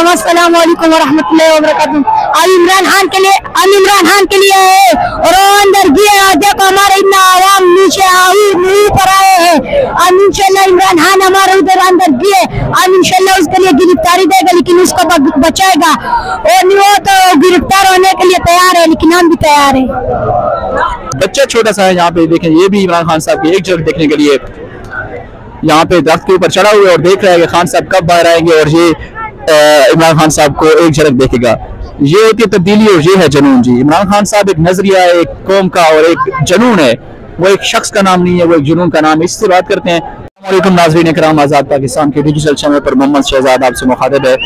अस्सलाम वालेकुम वरहमतुल्लाहि वबरकातुहू। अब इमरान खान के लिए है और अंदर गए। देखो हमारे इतना आवाम नीचे ऊपर आए हैं। अब इंशाल्लाह इमरान खान हमारे उधर अंदर गए। अब इंशाल्लाह उसके लिए गिरफ्तारी देगा, लेकिन उसको बचाएगा। और नहीं वो तो गिरफ्तार होने के लिए तैयार है, लेकिन हम भी तैयार है। बच्चा छोटा सा है यहाँ पे, देखें ये भी इमरान खान साहब की एक झलक देखने के लिए यहाँ पे दरख्त के ऊपर चढ़ा हुआ है और देख रहा है कि खान साहब कब बाहर आएंगे और ये इमरान खान साहब को एक झलक देखेगा। ये होती है तब्दीली और ये है जुनून जी। इमरान खान साहब एक नजरिया है, एक कौम का और एक जुनून है। वो एक शख्स का नाम नहीं है, वो एक जुनून का नाम है। इससे बात करते हैं। अस्सलामुअलैकुम नाज़रीन इकराम, आज़ाद पाकिस्तान के डिजिटल चैनल पर मोहम्मद शहजाद आपसे मुखातिब है।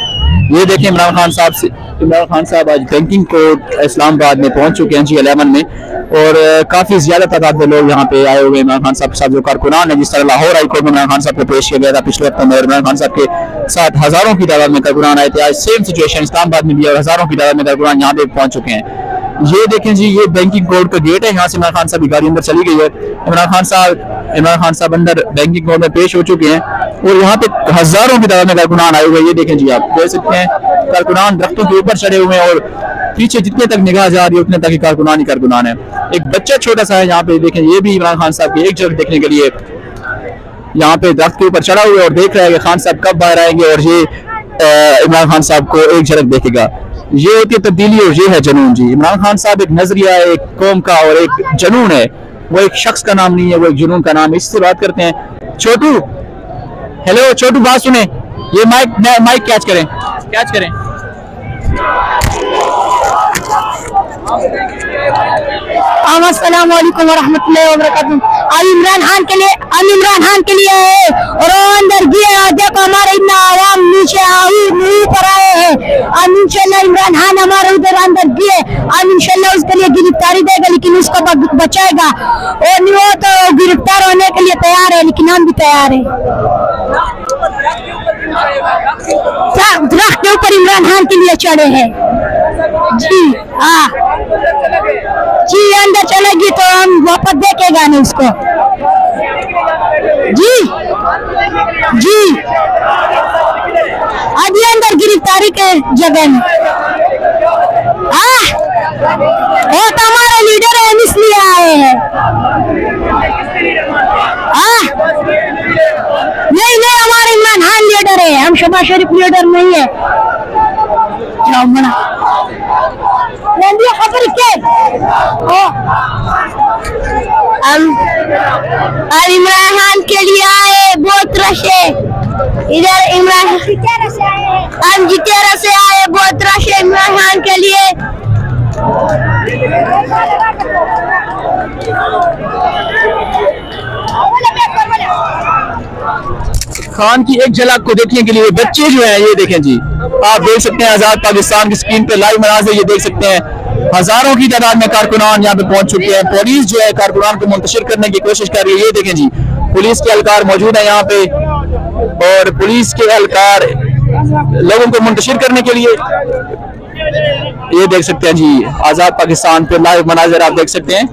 ये देखें इमरान खान साहब आज बैंकिंग कोर्ट इस्लामाबाद में पहुंच चुके हैं G11 में, और काफी ज्यादा तादाद में लोग यहाँ पे आए हुए इमरान खान साहब के साथ जो कारकुनान है। जिस तरह लाहौर हाई कोर्ट में इमरान खान साहब को पेश किया गया था पिछले हफ्ते में, इमरान खान साहब के साथ हजारों की तादाद में कारकुनान आए थे। आज सेम सिचुएशन इस्लामाबाद में भी है और हजारों की तादाद में कारकुनान यहाँ पे पहुंच चुके हैं। ये देखें जी, ये बैंकिंग कोर्ट का गेट है। यहाँ से इमरान खान साहब की गाड़ी अंदर चली गई है। इमरान खान साहब अंदर बैंकिंग कोर्ट में पेश हो चुके हैं और यहाँ पे हजारों की तादाद में कारकुनान आए हुए हैं। ये देखें जी, आप देख सकते हैं कारकुनान दरख्तों के ऊपर चढ़े हुए हैं और पीछे जितने तक निगाह जा रही है उतने तक ही कारकुनान ही कारकुनान है। एक बच्चा छोटा सा है यहाँ पे, देखें ये भी इमरान खान साहब की एक झलक देखने के लिए यहाँ पे दरख्त के ऊपर चढ़ा हुआ है और देख रहा है कि खान साहब कब बाहर आएंगे और ये इमरान खान साहब को एक झलक देखेगा। ये होती है तब्दीली और ये है जुनून जी। इमरान खान साहब एक नजरिया है, एक कौम का और एक जुनून है। वो एक शख्स का नाम नहीं है, वो एक जुनून का नाम है। इससे बात करते हैं। छोटू, हेलो छोटू, बात सुने, ये माइक कैच करें। अस्सलाम वालेकुम वरहमतुल्लाहि वबरकातुहू। अब इमरान खान के लिए है और अंदर गए। देखो हमारे इतना आवाम नीचे ऊपर आए हैं। अब इंशाल्लाह इमरान खान हमारे उधर अंदर गए। अब इंशाल्लाह उसके लिए गिरफ्तारी देगा, लेकिन उसको बचाएगा। और नहीं वो तो गिरफ्तार होने के लिए तैयार है, लेकिन हम भी तैयार है। दरख्त के ऊपर इमरान खान के लिए चढ़े हैं जी। हाँ जी, अंदर चलेगी तो हम वापस देखेगा नहीं उसको जी। अभी अंदर गिरफ्तारी के जगह में वो तो हमारे लीडर है, इसलिए आए हैं। नहीं, हमारे इमरान खान लीडर है, हम शहबाज शरीफ लीडर नहीं है। खबर के इमरान खान के लिए आए, बहुत रश है इधर। हम जितेरा से आए, बहुत रश है इमरान खान के लिए। खान की एक झलक को देखने के लिए बच्चे जो हैं, ये देखें जी, आप देख सकते हैं आजाद पाकिस्तान की स्क्रीन पे लाइव मनाज़िर ये देख सकते हैं। हजारों की तादाद में कारकुनान यहाँ पे पहुंच चुके हैं। पुलिस जो है कारकुनान को मुंतशिर करने की कोशिश कर रही है। ये देखें जी, पुलिस के एहलकार मौजूद है यहाँ पे और पुलिस के एहलकार लोगों को मुंतशिर करने के लिए, ये देख सकते हैं जी, आजाद पाकिस्तान पे लाइव मनाज़िर आप देख सकते हैं।